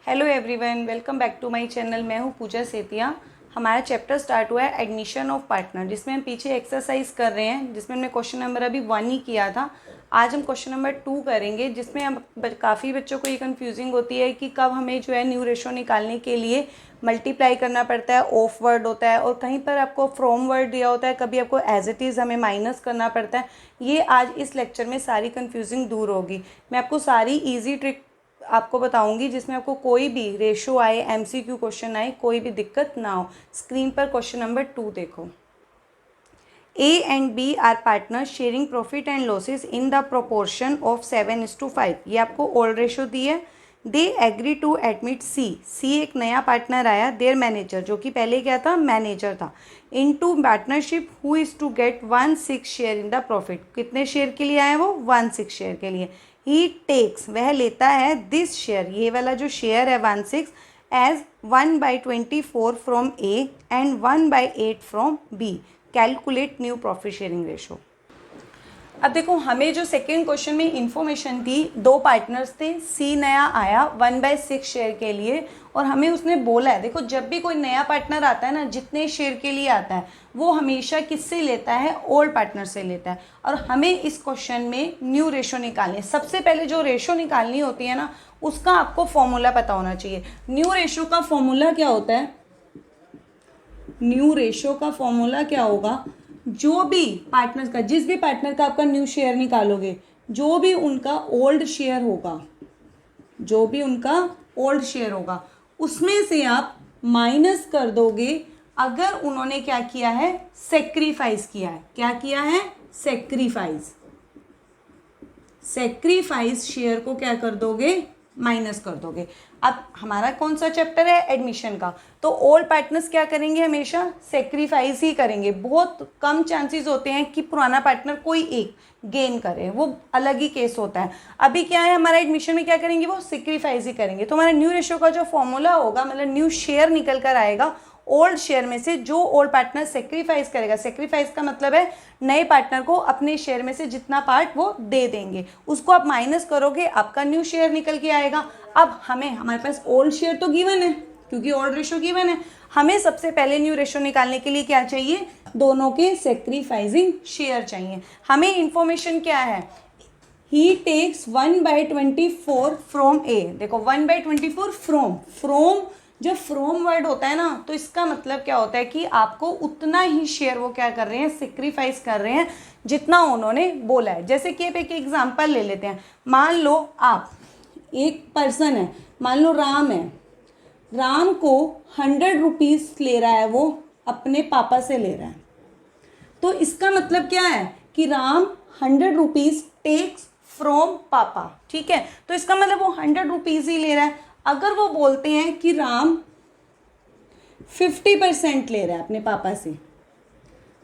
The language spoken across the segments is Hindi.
Hello everyone, welcome back to my channel. मैं हूँ पूजा सेतिया। हमारा चैप्टर स्टार्ट हुआ है एडमिशन ऑफ पार्टनर, जिसमें हम पीछे एक्सरसाइज कर रहे हैं, जिसमें हमने क्वेश्चन नंबर अभी 1 ही किया था। आज हम क्वेश्चन नंबर 2 करेंगे, जिसमें हम काफ़ी बच्चों को ये कंफ्यूजिंग होती है कि कब हमें जो है न्यू रेशो निकालने के लिए मल्टीप्लाई करना पड़ता है, ऑफ वर्ड होता है, और कहीं पर आपको फ्रॉम वर्ड दिया होता है, कभी आपको एज इट इज़ हमें माइनस करना पड़ता है। ये आज इस लेक्चर में सारी कन्फ्यूजिंग दूर होगी। मैं आपको सारी ईजी ट्रिक आपको बताऊंगी, जिसमें आपको कोई भी रेशो आए, एमसीक्यू क्वेश्चन आए, कोई भी दिक्कत ना हो। स्क्रीन पर क्वेश्चन नंबर 2 देखो। A and B are partner sharing profit and losses in the proportion of 7:5। ये आपको ओल्ड रेशो दी है। They agree to admit C एक नया पार्टनर आया, देयर मैनेजर, जो कि पहले क्या था, मैनेजर था, into partnership who is to get 1/6 share in the profit. कितने शेयर के लिए आया वो? 1/6 शेयर के लिए। ही टेक्स, वह लेता है, दिस शेयर, ये वाला जो शेयर है 1/6, as 1/24 from A and 1/8 from B. Calculate new profit sharing ratio. अब देखो, हमें जो सेकेंड क्वेश्चन में इंफॉर्मेशन थी, 2 पार्टनर्स थे, सी नया आया 1/6 शेयर के लिए, और हमें उसने बोला है, देखो जब भी कोई नया पार्टनर आता है ना, जितने शेयर के लिए आता है वो हमेशा किससे लेता है? ओल्ड पार्टनर से लेता है। और हमें इस क्वेश्चन में न्यू रेशो निकालनी है। सबसे पहले जो रेशो निकालनी होती है ना, उसका आपको फॉर्मूला पता होना चाहिए। न्यू रेशो का फॉर्मूला क्या होता है? न्यू रेशो का फॉर्मूला क्या होगा? जो भी पार्टनर का, जिस भी पार्टनर का आपका न्यू शेयर निकालोगे, जो भी उनका ओल्ड शेयर होगा, जो भी उनका ओल्ड शेयर होगा, उसमें से आप माइनस कर दोगे अगर उन्होंने क्या किया है? सेक्रीफाइस किया है। क्या किया है? सेक्रीफाइस। सेक्रीफाइस शेयर को क्या कर दोगे? माइनस कर दोगे। अब हमारा कौन सा चैप्टर है? एडमिशन का। तो ओल्ड पार्टनर्स क्या करेंगे? हमेशा सेक्रीफाइस ही करेंगे। बहुत कम चांसेस होते हैं कि पुराना पार्टनर कोई एक गेन करे, वो अलग ही केस होता है। अभी क्या है, हमारा एडमिशन में क्या करेंगे? वो सेक्रीफाइस ही करेंगे। तो हमारा न्यू रेशो का जो फॉर्मूला होगा, मतलब न्यू शेयर निकल कर आएगा ओल्ड शेयर में से, जो ओल्ड पार्टनर सेक्रीफाइस करेगा। सेक्रीफाइस का मतलब है नए पार्टनर को अपने शेयर में से जितना पार्ट वो दे देंगे, उसको आप माइनस करोगे, आपका न्यू शेयर निकल के आएगा। अब हमारे पास ओल्ड शेयर तो गिवन है, क्योंकि ओल्ड रेशो गिवन है। हमें सबसे पहले न्यू रेशो निकालने के लिए क्या चाहिए? दोनों के सेक्रीफाइसिंग शेयर चाहिए। हमें इंफॉर्मेशन क्या है? ही टेक्स 1/24 फ्रॉम ए। देखो 1/24 फ्रॉम जब फ्रॉम वर्ड होता है ना, तो इसका मतलब क्या होता है कि आपको उतना ही शेयर वो क्या कर रहे हैं? सेक्रीफाइस कर रहे हैं, जितना उन्होंने बोला है। जैसे कि आप एक एग्जांपल ले लेते हैं। मान लो आप एक पर्सन है, मान लो राम है, राम को 100 रुपीज़ ले रहा है, वो अपने पापा से ले रहा है। तो इसका मतलब क्या है कि राम 100 रुपीज़ टेक्स फ्रॉम पापा। ठीक है, तो इसका मतलब वो 100 रुपीज़ ही ले रहा है। अगर वो बोलते हैं कि राम 50% ले रहा है अपने पापा से,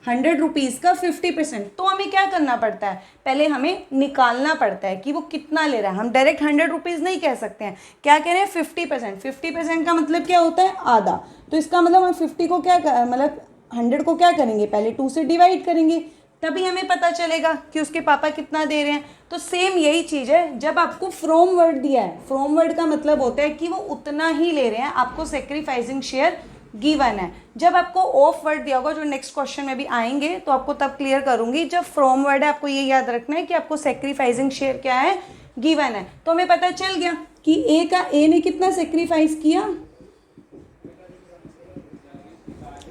100 रुपीज़ का 50%, तो हमें क्या करना पड़ता है? पहले हमें निकालना पड़ता है कि वो कितना ले रहा है। हम डायरेक्ट 100 रुपीज़ नहीं कह सकते हैं। क्या कह रहे हैं? 50%। 50% का मतलब क्या होता है? आधा। तो इसका मतलब हम 50 को क्या मतलब 100 को क्या करेंगे? पहले 2 से डिवाइड करेंगे, तभी हमें पता चलेगा कि उसके पापा कितना दे रहे हैं। तो सेम यही चीज़ है, जब आपको फ्रॉम वर्ड दिया है, फ्रॉम वर्ड का मतलब होता है कि वो उतना ही ले रहे हैं, आपको सेक्रीफाइसिंग शेयर गिवन है। जब आपको ऑफ वर्ड दिया होगा, जो नेक्स्ट क्वेश्चन में भी आएंगे, तो आपको तब क्लियर करूंगी। जब फ्रॉम वर्ड है, आपको ये याद रखना है कि आपको सेक्रीफाइसिंग शेयर क्या है? गिवन है। तो हमें पता चल गया कि ए ने कितना सेक्रीफाइस किया?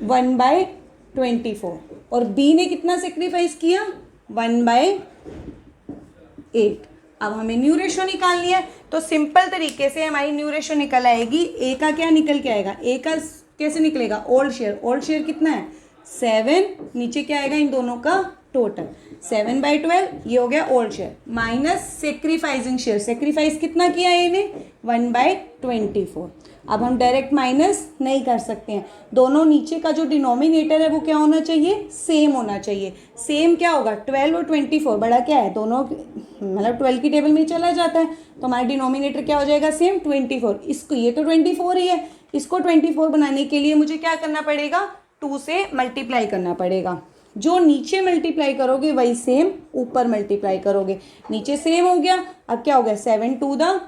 1/24। और बी ने कितना सेक्रीफाइस किया? 1/8। अब हमें न्यू रेशो निकालनी है, तो सिंपल तरीके से हमारी न्यू रेशो निकल आएगी। ए का क्या निकल के आएगा? ए का कैसे निकलेगा? Old share. ओल्ड शेयर कितना है? 7। नीचे क्या आएगा इन दोनों का? टोटल 7/12। ये हो गया old share, minus sacrificing share. Sacrifice कितना किया ए ने? 1/24। अब हम डायरेक्ट माइनस नहीं कर सकते हैं। दोनों नीचे का जो डिनोमिनेटर है वो क्या होना चाहिए? सेम होना चाहिए। सेम क्या होगा? 12 और 24 बड़ा क्या है? दोनों मतलब 12 की टेबल में चला जाता है, तो हमारा डिनोमिनेटर क्या हो जाएगा? सेम 24। इसको, ये तो 24 ही है, इसको 24 बनाने के लिए मुझे क्या करना पड़ेगा? 2 से मल्टीप्लाई करना पड़ेगा। जो नीचे मल्टीप्लाई करोगे वही सेम ऊपर मल्टीप्लाई करोगे। नीचे सेम हो गया, अब क्या हो गया? 7 2 द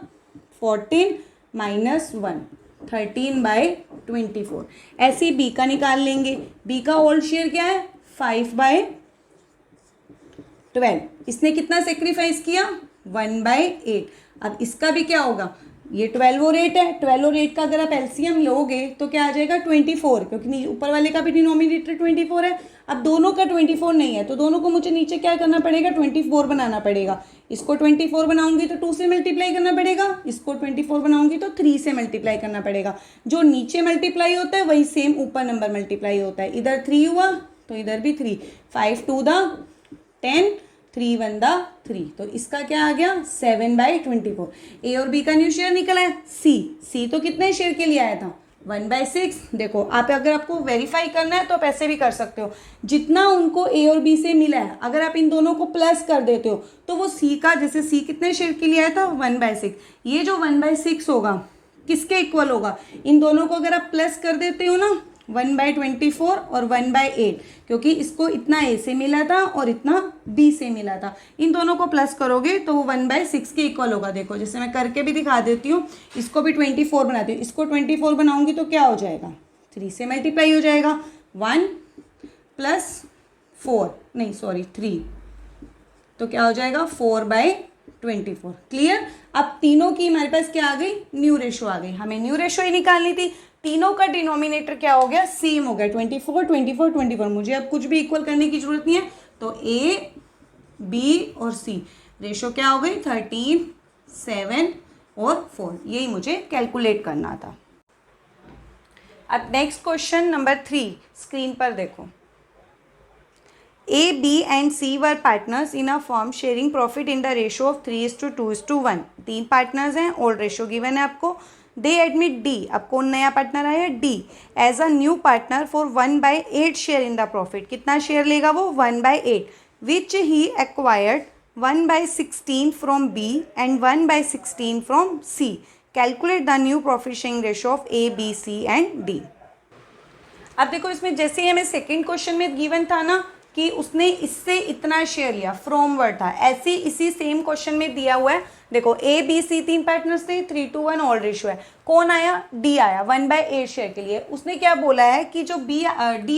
14, -1, 13/24। ऐसे ही बी का निकाल लेंगे। बी का ओल्ड शेयर क्या है? 5/12। इसने कितना सेक्रीफाइस किया? 1/8। अब इसका भी क्या होगा? ये 12 और 8 है। 12 और 8 का अगर आप एलसीएम लोगे तो क्या आ जाएगा? 24, क्योंकि ऊपर वाले का भी डिनोमिनेटर 24 है। अब दोनों का 24 नहीं है तो दोनों को मुझे नीचे क्या करना पड़ेगा? 24 बनाना पड़ेगा। इसको 24 बनाऊंगी तो 2 से मल्टीप्लाई करना पड़ेगा, इसको 24 बनाऊंगी तो 3 से मल्टीप्लाई करना पड़ेगा। जो नीचे मल्टीप्लाई होता है वही सेम ऊपर नंबर मल्टीप्लाई होता है। इधर 3 हुआ तो इधर भी 3। 5 2 10, 3 1 3। तो इसका क्या आ गया? 7/24। ए और बी का न्यू शेयर निकला है। सी तो कितने शेयर के लिए आया था? 1/6। देखो आप अगर आपको वेरीफाई करना है तो आप ऐसे भी कर सकते हो। जितना उनको ए और बी से मिला है अगर आप इन दोनों को प्लस कर देते हो तो वो सी का, जैसे सी कितने शेयर के लिए आया था? 1/6। ये जो 1/6 होगा किसके इक्वल होगा? इन दोनों को अगर आप प्लस कर देते हो ना, 1/24 और 1/8, क्योंकि इसको इतना ए से मिला था और इतना बी से मिला था। इन दोनों को प्लस करोगे तो वो 1/6 के इक्वल होगा। देखो जैसे मैं करके भी दिखा देती हूँ। इसको भी 24 बनाती हूँ। इसको 24 बनाऊंगी तो क्या हो जाएगा? 3 से मल्टीप्लाई हो जाएगा। 1 + 4, नहीं सॉरी 3, तो क्या हो जाएगा? 4/24। क्लियर? अब तीनों की हमारे पास क्या आ गई? न्यू रेशो आ गई। हमें न्यू रेशो ही निकालनी थी। तीनों का डिनोमिनेटर क्या हो गया? सेम हो गया। 24 24 24। मुझे अब कुछ भी इक्वल करने की जरूरत नहीं है। तो ए, बी और सी रेशो क्या हो गई? 13, 7 और 4। यही मुझे कैलकुलेट करना था। अब नेक्स्ट क्वेश्चन नंबर 3 स्क्रीन पर देखो। A, B and C were partners in a firm sharing profit in the ratio of 3:2:1। 3 partners हैं। ओल्ड रेशो गिवन है आपको। दे एडमिट डी, अब कौन नया पार्टनर आया? D, as a new partner for 1/8 share in the profit. कितना शेयर लेगा वो? 1/8, which he acquired 1/16 from B and 1/16 from C. Calculate the new profit sharing ratio of A, B, C and D. अब देखो इसमें जैसे ही हमें सेकेंड क्वेश्चन में गिवन था ना कि उसने इससे इतना शेयर लिया, फ्रॉम वर्ड था, ऐसे इसी सेम क्वेश्चन में दिया हुआ है। देखो ए, बी, सी 3 पार्टनर्स थे, 3:1 ओल्ड रेशियो है। कौन आया? डी आया 1/8 शेयर के लिए। उसने क्या बोला है कि जो डी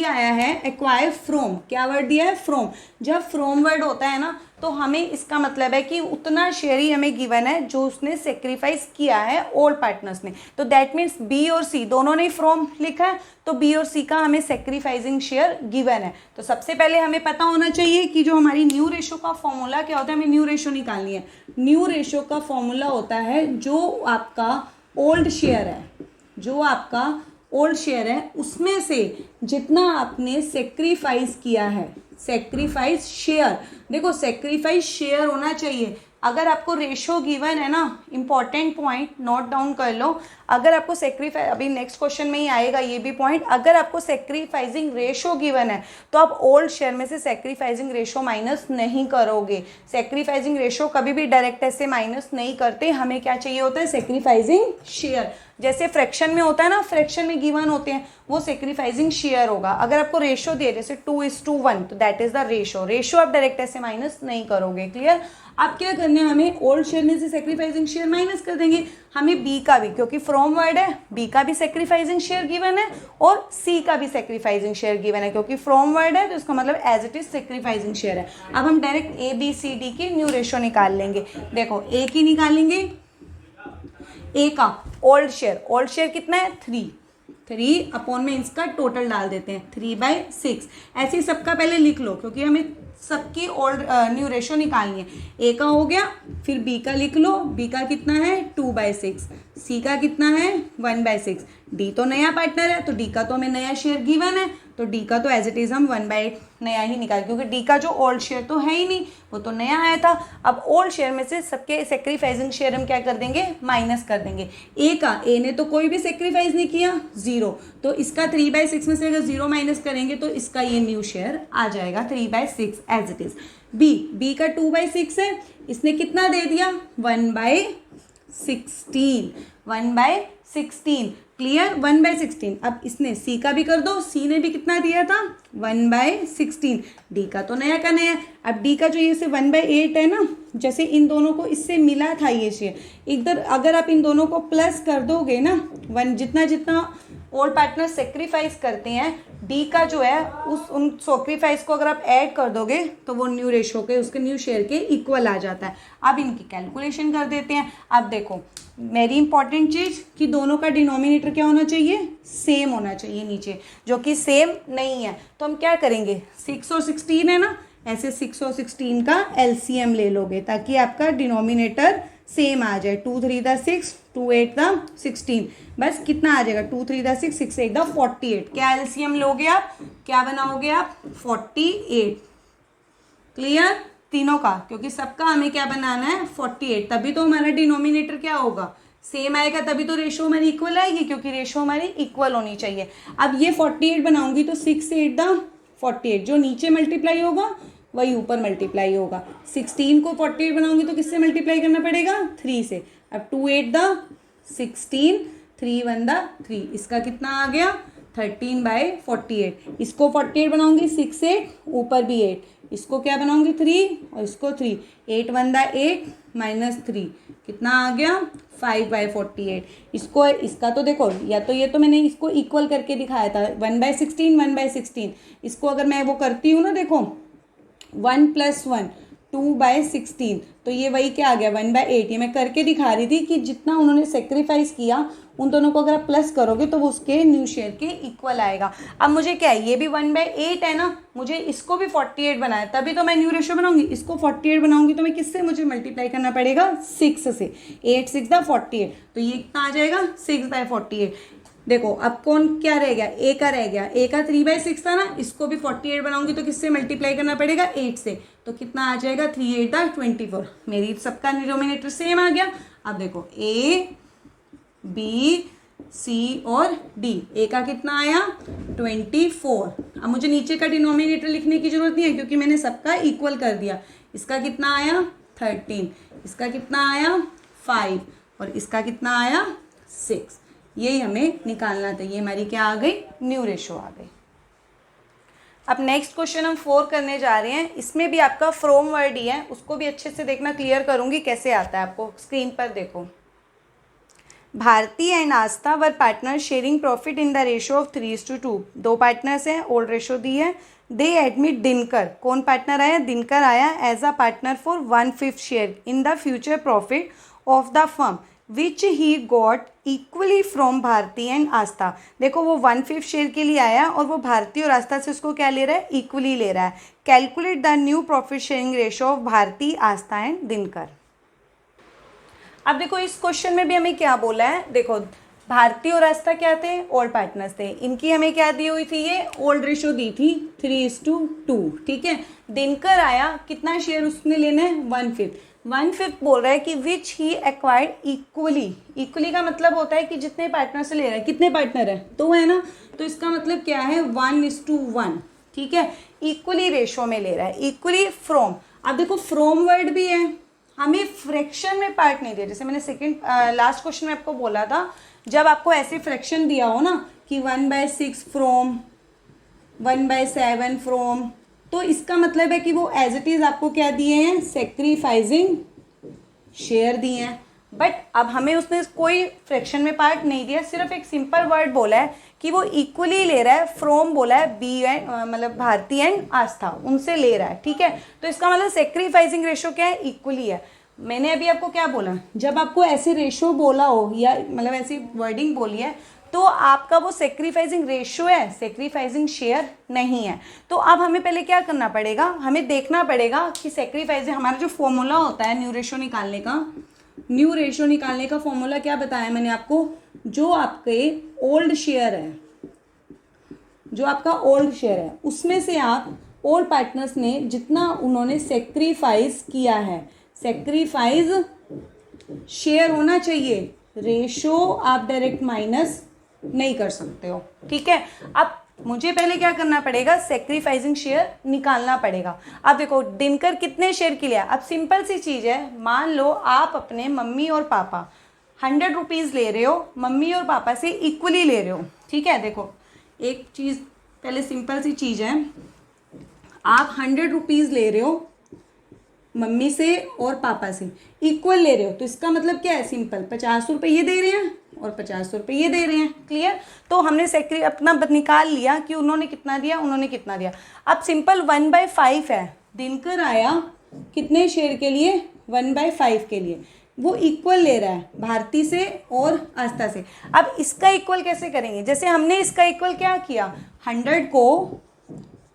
आया है एक्वायर फ्रॉम, क्या वर्ड दिया है? फ्रॉम। जब फ्रॉम वर्ड होता है ना तो हमें इसका मतलब है कि उतना शेयर ही हमें गिवन है जो उसने सेक्रीफाइस किया है ओल्ड पार्टनर्स ने। तो दैट मीन्स बी और सी दोनों ने फ्रॉम लिखा है तो बी और सी का हमें सेक्रीफाइसिंग शेयर गिवन है। तो सबसे पहले हमें पता होना चाहिए कि जो हमारी न्यू रेशो का फॉर्मूला क्या होता है। हमें न्यू रेशो निकालनी है। न्यू रेशो का फॉर्मूला होता है जो आपका ओल्ड शेयर है, जो आपका ओल्ड शेयर है उसमें से जितना आपने सेक्रीफाइस किया है, सेक्रीफाइस शेयर। देखो सेक्रीफाइस शेयर होना चाहिए। अगर आपको रेशो गिवन है ना, इंपॉर्टेंट पॉइंट नोट डाउन कर लो। अगर आपको सेक्रीफाइस, अभी नेक्स्ट क्वेश्चन में ही आएगा ये भी पॉइंट, अगर आपको सेक्रीफाइसिंग रेशो गिवन है तो आप ओल्ड शेयर में से सेक्रीफाइसिंग रेशो माइनस नहीं करोगे। सेक्रीफाइसिंग रेशो कभी भी डायरेक्ट ऐसे माइनस नहीं करते। हमें क्या चाहिए होता है? Sacrificing share. जैसे फ्रैक्शन में होता है ना, फ्रैक्शन में गिवन होते हैं, वो सेक्रीफाइसिंग शेयर होगा। अगर आपको रेशो दिए जैसे 2:1 तो that is the ratio. Ratio आप डायरेक्ट ऐसे माइनस नहीं करोगे। क्लियर? आप क्या करना है? हमें ओल्ड शेयर में से सेक्रीफाइसिंग शेयर माइनस कर देंगे। हमें बी का भी, क्योंकि फ्रॉम वर्ड है, बी का भी सेक्रीफाइसिंग शेयर गिवन है और सी का भी सेक्रीफाइसिंग शेयर गिवन है, क्योंकि फ्रॉम वर्ड है तो इसका मतलब as it is sacrificing share है। अब हम direct A, B, C, D की न्यू रेशो निकाल लेंगे। देखो ए की निकालेंगे। ए का ओल्ड शेयर कितना है? 3 अपॉन में इसका टोटल डाल देते हैं 3/6। ऐसे ही सबका पहले लिख लो क्योंकि हमें सबकी ओल्ड न्यू रेशो निकालनी है। ए का हो गया, फिर बी का लिख लो। बी का कितना है? 2/6। सी का कितना है? 1/6। डी तो नया पार्टनर है तो डी का तो हमें नया शेयर गिवन है तो डी का तो एज इट इज हम 1/8 नया ही निकाल, क्योंकि डी का जो ओल्ड शेयर तो है ही नहीं, वो तो नया आया था। अब ओल्ड शेयर में से सबके सेक्रीफाइसिंग शेयर हम क्या कर देंगे? माइनस कर देंगे। ए का, ए ने तो कोई भी सेक्रीफाइस नहीं किया, 0, तो इसका 3/6 में से अगर 0 माइनस करेंगे तो इसका ये न्यू शेयर आ जाएगा 3/6 एज इट इज। बी का 2/6 है, इसने कितना दे दिया? 1/16। 1/16 16। क्लियर, 1/16। अब इसने सी का भी कर दो, सी ने भी कितना दिया था 1/16। डी का तो नया का नया। अब डी का जो ये से 1/8 है ना, जैसे इन दोनों को इससे मिला था ये शेयर, इधर अगर आप इन दोनों को प्लस कर दोगे ना, जितना जितना ओल्ड पार्टनर सेक्रीफाइस करते हैं, डी का जो है उन सेक्रीफाइस को अगर आप ऐड कर दोगे तो वो न्यू रेशो के, उसके न्यू शेयर के इक्वल आ जाता है। अब इनकी कैलकुलेशन कर देते हैं। अब देखो वेरी इंपॉर्टेंट चीज़ कि दोनों का डिनोमिनेटर क्या होना चाहिए, सेम होना चाहिए नीचे, जो कि सेम नहीं है। तो हम क्या करेंगे, 6 और 16 है ना, ऐसे 6 और 16 का एलसीएम ले लोगे ताकि आपका डिनोमिनेटर सेम आ जाए। 2 3 दा 6, 2 8 दा 16, बस कितना आ जाएगा 2 3 दा 6, 6 8 दा 48। क्या एलसीएम लोगे आप, क्या बनाओगे आप 48। क्लियर तीनों का, क्योंकि सबका हमें क्या बनाना है 48, तभी तो हमारा डिनोमिनेटर क्या होगा सेम आएगा, तभी तो रेशो हमारी इक्वल आएगी, क्योंकि रेशो हमारी इक्वल होनी चाहिए। अब ये 48 बनाऊंगी तो 6 8 दा 48, जो नीचे मल्टीप्लाई होगा वही ऊपर मल्टीप्लाई होगा। 16 को 48 बनाऊंगी तो किससे मल्टीप्लाई करना पड़ेगा 3 से। अब 2 8 दा 16, 3 1 दा 3, इसका कितना आ गया 13/48। इसको 48 बनाऊंगी 6 8, ऊपर भी 8, इसको क्या बनाऊंगी 3 और इसको 3, 8 1 दा 8 -3, कितना आ गया 5/48। इसको इसका तो देखो, या तो ये तो मैंने इसको इक्वल करके दिखाया था 1/16 1/16। इसको अगर मैं वो करती हूँ ना, देखो 1 + 1 2/16, तो ये वही क्या आ गया 1/8। ये मैं करके दिखा रही थी कि जितना उन्होंने सेक्रीफाइस किया उन दोनों को अगर आप प्लस करोगे तो वो उसके न्यू शेयर के इक्वल आएगा। अब मुझे क्या है, ये भी 1/8 है ना, मुझे इसको भी 48 बनाया, तभी तो मैं न्यू रेशियो बनाऊंगी। इसको 48 बनाऊंगी तो मैं किससे, मुझे मल्टीप्लाई करना पड़ेगा 6 से। 8 6 दा 48, तो ये कितना आ जाएगा 6/48। देखो अब कौन क्या रह गया, ए का रह गया। ए का 3/6 था ना, इसको भी 48 बनाऊंगी तो किससे मल्टीप्लाई करना पड़ेगा 8 से, तो कितना आ जाएगा 3 8 दा 24। मेरी सबका डिनोमिनेटर सेम आ गया। अब देखो ए बी सी और डी, ए का कितना आया 24। अब मुझे नीचे का डिनोमिनेटर लिखने की जरूरत नहीं है क्योंकि मैंने सबका इक्वल कर दिया। इसका कितना आया 13, इसका कितना आया 5 और इसका कितना आया 6। यही हमें निकालना था। ये हमारी क्या आ गई, न्यू रेशो आ गई। अब नेक्स्ट क्वेश्चन हम 4 करने जा रहे हैं। इसमें भी आपका फ्रॉम वर्ड ही है, उसको भी अच्छे से देखना, क्लियर करूंगी कैसे आता है आपको। स्क्रीन पर देखो, Bharti and Aastha were partner sharing profit in the ratio of 3:2। 2 partners हैं, ओल्ड रेशो दी है। दे एडमिट दिनकर, कौन पार्टनर आया, दिनकर आया as a partner for 1/5 share in the future profit of the firm which he got equally from Bharti and Aastha. देखो वो 1/5 शेयर के लिए आया और वो भारती और आस्था से उसको क्या ले रहा है, इक्वली ले रहा है। Calculate the new profit sharing ratio of Bharti, Astha and Dinkar. अब देखो इस क्वेश्चन में भी हमें क्या बोला है, देखो भारती और आस्था क्या थे, ओल्ड पार्टनर्स थे। इनकी हमें क्या दी हुई थी, ये ओल्ड रेशो दी थी 3:2, ठीक है। दिनकर आया, कितना शेयर उसने लेना है 1/5। 1/5 बोल रहा है कि विच ही एक्वायर्ड इक्वली। इक्वली का मतलब होता है कि जितने पार्टनर से ले रहा है, कितने पार्टनर है 2 है ना, तो इसका मतलब क्या है 1:1, ठीक है। इक्वली रेशो में ले रहा है, इक्वली फ्रॉम। अब देखो फ्रॉम वर्ड भी है, हमें फ्रैक्शन में पार्ट नहीं दिया। जैसे मैंने लास्ट क्वेश्चन में आपको बोला था, जब आपको ऐसे फ्रैक्शन दिया हो ना कि 1/6 फ्रॉम, 1/7 फ्रॉम, तो इसका मतलब है कि वो एज इट इज आपको क्या दिए हैं, सेक्रीफाइसिंग शेयर दिए हैं। बट अब हमें उसने कोई फ्रैक्शन में पार्ट नहीं दिया, सिर्फ एक सिंपल वर्ड बोला है कि वो इक्वली ले रहा है। फ्रॉम बोला है बी एंड मतलब भारती एंड आस्था, उनसे ले रहा है, ठीक है। तो इसका मतलब सेक्रीफाइसिंग रेशो क्या है, इक्वली है। मैंने अभी आपको क्या बोला, जब आपको ऐसे रेशो बोला हो या मतलब ऐसी वर्डिंग बोली है तो आपका वो सेक्रीफाइसिंग रेशो है, सेक्रीफाइसिंग शेयर नहीं है। तो अब हमें पहले क्या करना पड़ेगा, हमें देखना पड़ेगा कि सेक्रीफाइसिंग, हमारा जो फॉर्मूला होता है न्यू रेशो निकालने का, न्यू रेशो निकालने का फॉर्मूला क्या बताया मैंने आपको, जो आपके ओल्ड शेयर है, जो आपका ओल्ड शेयर है उसमें से आप ओल्ड पार्टनर्स ने जितना उन्होंने सेक्रीफाइस किया है, सेक्रीफाइस शेयर होना चाहिए। रेशो आप डायरेक्ट माइनस नहीं कर सकते हो, ठीक है। अब मुझे पहले क्या करना पड़ेगा, सेक्रीफाइसिंग शेयर निकालना पड़ेगा। अब देखो दिनकर कितने शेयर के लिए, अब सिंपल सी चीज़ है, मान लो आप अपने मम्मी और पापा 100 रुपीज़ ले रहे हो, मम्मी और पापा से इक्वली ले रहे हो, ठीक है। देखो एक चीज़ पहले सिंपल सी चीज़ है, आप 100 रुपीज़ ले रहे हो मम्मी से और पापा से, इक्वल ले रहे हो, तो इसका मतलब क्या है, सिंपल 50 रुपये ये दे रहे हैं और 50 रुपये ये दे रहे हैं, क्लियर। तो हमने अपना निकाल लिया कि उन्होंने कितना दिया, उन्होंने कितना दिया। अब सिंपल 1/5 है, दिनकर आया कितने शेयर के लिए, 1/5 के लिए, वो इक्वल ले रहा है भारती से और आस्था से। अब इसका इक्वल कैसे करेंगे, जैसे हमने इसका इक्वल क्या किया, 100 को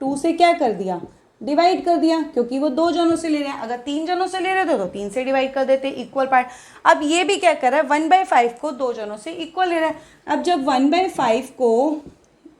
2 से क्या कर दिया, डिवाइड कर दिया, क्योंकि वो 2 जनों से ले रहे हैं। अगर 3 जनों से ले रहे थे तो 3 से डिवाइड कर देते, इक्वल पार्ट। अब ये भी क्या कर रहा है, 1/5 को 2 जनों से इक्वल ले रहा है। अब जब 1/5 को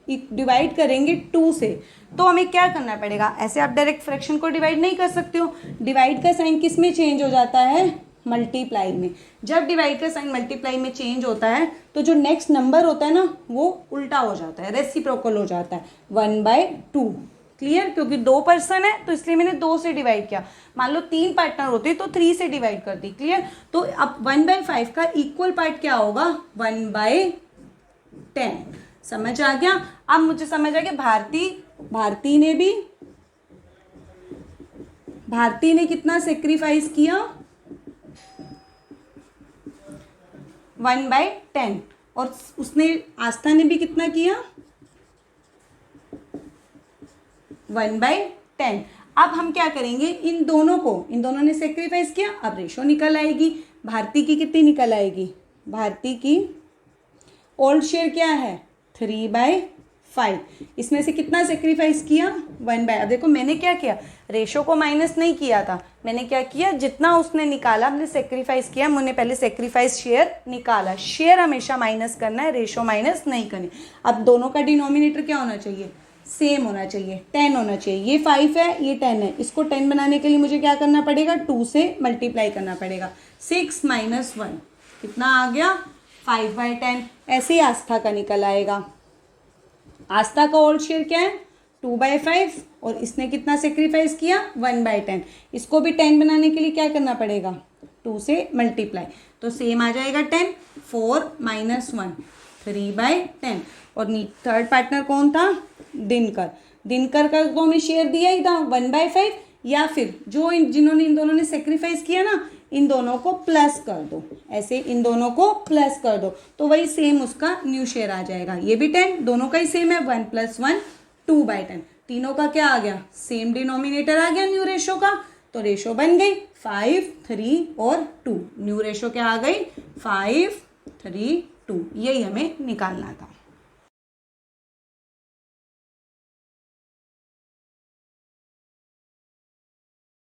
डिवाइड करेंगे 2 से, तो हमें क्या करना पड़ेगा, ऐसे आप डायरेक्ट फ्रैक्शन को डिवाइड नहीं कर सकते हो, डिवाइड का साइन किस में चेंज हो जाता है, मल्टीप्लाई में। जब डिवाइड का साइन मल्टीप्लाई में चेंज होता है तो जो नेक्स्ट नंबर होता है ना वो उल्टा हो जाता है, रेसिप्रोकल हो जाता है, 1/2, क्लियर। क्योंकि 2 पर्सन है तो इसलिए मैंने 2 से डिवाइड किया। मान लो 3 पार्टनर होते तो 3 से डिवाइड कर दी, क्लियर। तो अब 1/5 का इक्वल पार्ट क्या होगा, 1/10। समझ आ गया। अब मुझे समझ आ गया भारती ने कितना सेक्रीफाइस किया, 1/10, और उसने आस्था ने भी कितना किया, 1/10। अब हम क्या करेंगे, इन दोनों ने सेक्रीफाइस किया, अब रेशो निकल आएगी। भारती की कितनी निकल आएगी, भारती की ओल्ड शेयर क्या है, 3/5। इसमें से कितना सेक्रीफाइस किया, 1/। अब देखो मैंने क्या किया, रेशो को माइनस नहीं किया था, मैंने क्या किया, जितना उसने निकाला हमने सेक्रीफाइस किया, मैंने पहले सेक्रीफाइस शेयर निकाला। शेयर हमेशा माइनस करना है, रेशो माइनस नहीं करनी। अब दोनों का डिनोमिनेटर क्या होना चाहिए, सेम होना चाहिए, 10 होना चाहिए। ये 5 है, ये 10 है, इसको 10 बनाने के लिए मुझे क्या करना पड़ेगा, 2 से मल्टीप्लाई करना पड़ेगा। 6 - 1 कितना आ गया, 5/10। ऐसे ही आस्था का निकल आएगा। आस्था का ओल्ड शेयर क्या है, 2/5, और इसने कितना सेक्रीफाइस किया, 1/10। इसको भी 10 बनाने के लिए क्या करना पड़ेगा, 2 से मल्टीप्लाई, तो सेम आ जाएगा 10। 4 - 1 3/10। और थर्ड पार्टनर कौन था, दिनकर का तो हमें शेयर दिया ही था 1/5, या फिर जिन्होंने इन दोनों ने सेक्रीफाइस किया ना, इन दोनों को प्लस कर दो, ऐसे इन दोनों को प्लस कर दो, तो वही सेम उसका न्यू शेयर आ जाएगा। ये भी 10, दोनों का ही सेम है, 1 + 1 2/10। तीनों का क्या आ गया, सेम डिनोमिनेटर आ गया न्यू रेशो का, तो रेशो बन गई 5, 3 और 2। न्यू रेशो क्या आ गई, 5, 3, 2। यही हमें निकालना था।